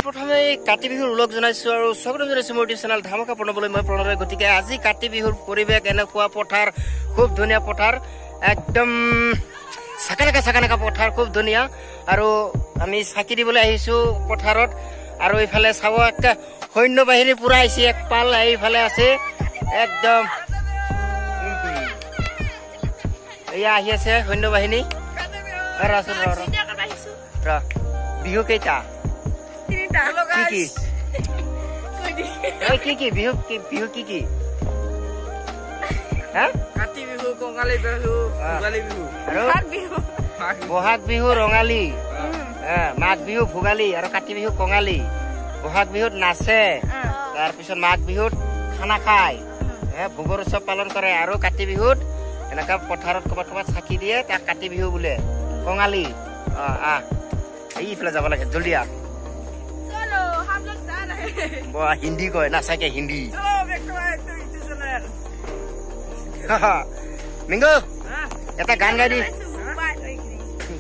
প্ৰথমে কাতি বিহুৰ উলগ জনাইছো আৰু স্বাগতম জনাইছো মোৰ ইউটিউব চেনেল ধামাকা প্ৰণৱলৈ মই প্ৰণৱ। গতিকে আজি কাতি বিহুৰ পৰিৱেশ এনেকুৱা পথাৰ, খুব ধুনীয়া পথাৰ, একদম চাকানাকা পথাৰ, খুব ধুনীয়া। আৰু আমি চাকি দিবলৈ আহিছো পথাৰত। আৰু এইফালে চাব একটা সৈন্য বাহিনী পুৰা আহিছে, এক পাল এইফালে আছে একদম। এয়া আহি আছে সৈন্য বাহিনী। বিহু কেইটা কি বিহু কি কাতি বিহু, কঙালী বিহু, ভোগালী বিহু, বহাগ বিহু ৰঙালী, মাঘ বিহু ভোগালী আৰু কাতি বিহু কঙালী। বহাগ বিহুত নাচে, তাৰপিছত মাঘ বিহুত খানা খায়, ভোগৰ উৎসৱ পালন কৰে। আৰু কাতি বিহুত এনেকা পথাৰত ক'ৰবাত চাকি দিয়ে, তাক কাতি বিহু বোলে, কঙালী। এইফালে যাব লাগে, জলদি আহ। হিন্দী কয় নাচাকে, হিন্দী। মিংগো এটা গান গাই দি,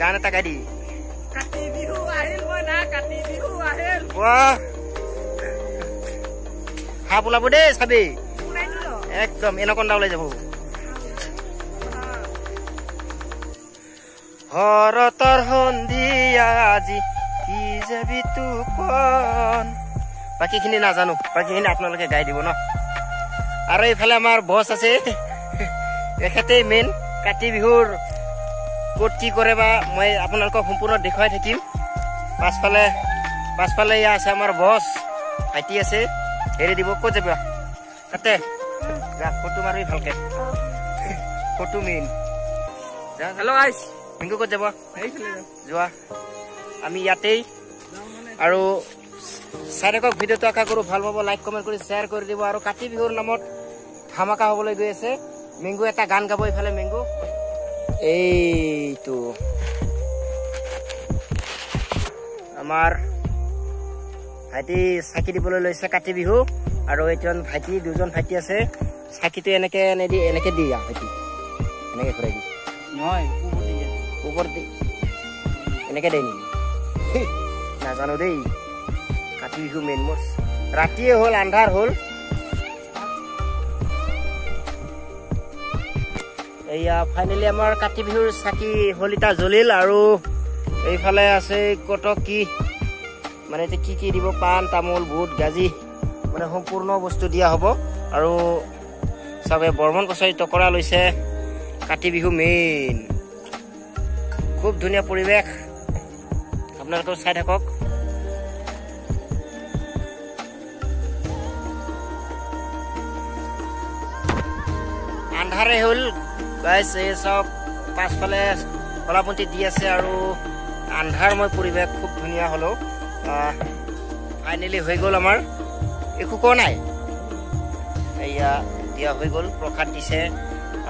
গান এটা গাই দি। সাপ ওলাব দেই চাবি, একদম এনকন্দা ওলাই যাব। হৰতৰ সন্ধিয়া আজি কি যাবি তোপন। বাকীখিনি নাজানো, বাকীখিনি আপোনালোকে গাই দিব ন। আৰু এইফালে আমাৰ বছ আছে, এখেতেই মেইন কাতি বিহুৰ ক'ত কি কৰে বা মই আপোনালোকক সম্পূৰ্ণ দেখুৱাই থাকিম। পাছফালে এয়া আছে আমাৰ বছ, ভাইটি আছে, হেৰি দিব। ক'ত যাবা তাতে ফটো মাৰি ভালকে, ফটো মেইন। হেল্ল' গাইছ, মিংকু ক'ত যাব? যোৱা, আমি ইয়াতেই। আৰু চাই থাকক ভিডিঅ'টো, আশা কৰোঁ ভাল পাব। লাইক কমেণ্ট কৰি শ্বেয়াৰ কৰি দিব। আৰু কাতি বিহুৰ নামত ধামাকা হ'বলৈ গৈ আছে। মেংগু এটা গান গাব এইফালে, মেংগু। এইটো আমাৰ ভাইটি চাকি দিবলৈ লৈছে কাতি বিহু। আৰু এইজন ভাইটি, দুজন ভাইটি আছে। চাকিটো এনেকে এনেকে দিয়া ভাইটি, এনেকে ঘূৰাই দি ওপৰত দি এনেকে দেই নেকি নাজানো দেই। কাতি বিহু মেইন মোৰ। ৰাতিয়ে হ'ল, আন্ধাৰ হ'ল। এয়া ফাইনেলি আমাৰ কাতি বিহুৰ চাকি হলিতা জ্বলিল। আৰু এইফালে আছে কত কি, মানে এতিয়া কি দিব, পাণ তামোল বুট গাজি, মানে সম্পূৰ্ণ বস্তু দিয়া হ'ব। আৰু চবে বৰ্মন কছাৰী টকৰা লৈছে। কাতি বিহু মেইন, খুব ধুনীয়া পৰিৱেশ, আপোনালোকেও চাই থাকক। আন্ধাৰে হ'ল গাইছ, এই চব পাছফালে কলাপন্তি দি আছে আৰু আন্ধাৰময় পৰিৱেশ, খুব ধুনীয়া হ'লেও। ফাইনেলি হৈ গ'ল আমাৰ, একো কোৱা নাই। এয়া দিয়া হৈ গ'ল, প্ৰসাদ দিছে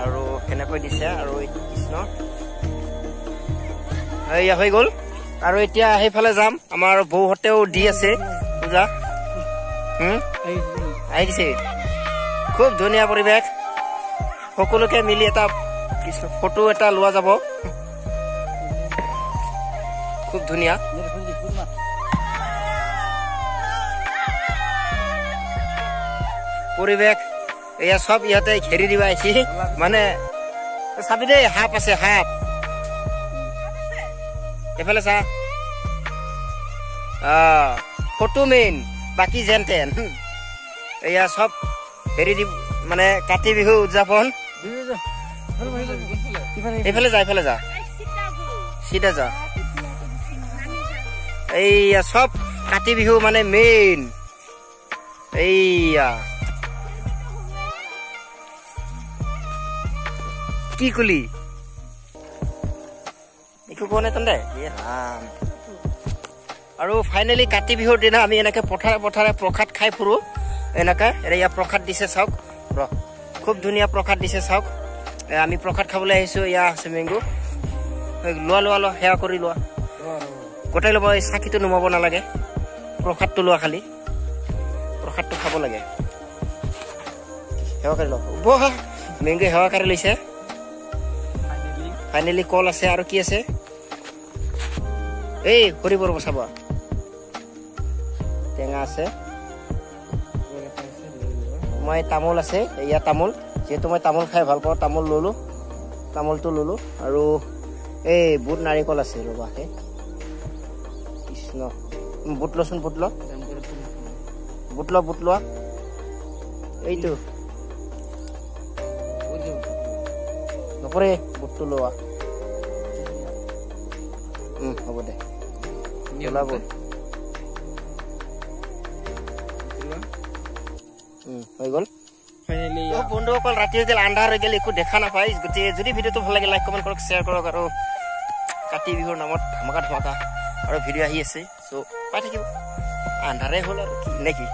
আৰু সেনেকৈ দিছে। আৰু কৃষ্ণ এয়া হৈ গ'ল। আৰু এতিয়া সেইফালে যাম, আমাৰ বৌহঁতেও দি আছে পূজা, আহিছে। খুব ধুনীয়া পৰিৱেশ, সকলোকে মিলি এটা ফটো এটা লোৱা যাব, খুব ধুনীয়া পৰিৱেশ। এয়া চব ইহঁতে ঘেৰি দিবা আহিছে, মানে চাবি দেই, সাপ আছে, সাপ এইফালে চা। ফটো মেইন, বাকী যেন তেন এয়া চব হেৰি দি, মানে কাতি বিহু উদযাপন। এইফালে যা, এইফালে যা, চিধা যা। এইয়া চব কাতি বিহু মানে মেইন। এইয়া কি কলি, একো কোৱা নাই তন্দে। আৰু ফাইনেলি কাতি বিহুৰ দিনা আমি এনেকে পথাৰে প্ৰসাদ খাই ফুৰো। এনেকে এয়া প্ৰসাদ দিছে চাওক, খুব ধুনীয়া প্ৰসাদ দিছে চাওক। আমি প্ৰসাদ খাবলৈ আহিছো। এয়া আছে মেংগু, লোৱা সেৱা কৰি লোৱা, গোটাই ল'ব। এই চাকিটো নুমাব নালাগে, প্ৰসাদটো লোৱা, খালি প্ৰসাদটো খাব লাগে। সেৱা কৰি লওক। মেংগুৱে সেৱা কৰি লৈছে। ফাইনেলি কল আছে আৰু কি আছে, এই কৰিব চাব। টেঙা আছে মই তামোল আছে এয়া তামোল যেহেতু মই তামোল খাই ভাল পাওঁ তামোল ললো তামোলটো ললো আৰু এই বুট নাৰিকল আছে ৰবা হে কৃষ্ণ বুট লচোন বুট ল এইটো নপৰে বুটটো লোৱা হ'ব দে ওলাব হৈ গ'ল ফাইনেলি বন্ধুসকল ৰাতি হৈ গ'ল আন্ধাৰ হৈ গ'ল একো দেখা নাপায় গতিকে যদি ভিডিঅ'টো ভাল লাগে লাইক কমেণ্ট কৰক শ্বেয়াৰ কৰক আৰু কাতি বিহুৰ নামত ধমাকা আৰু ভিডিঅ' আহি আছে চ' পাই থাকিব আন্ধাৰে হ'ল আৰু নেকি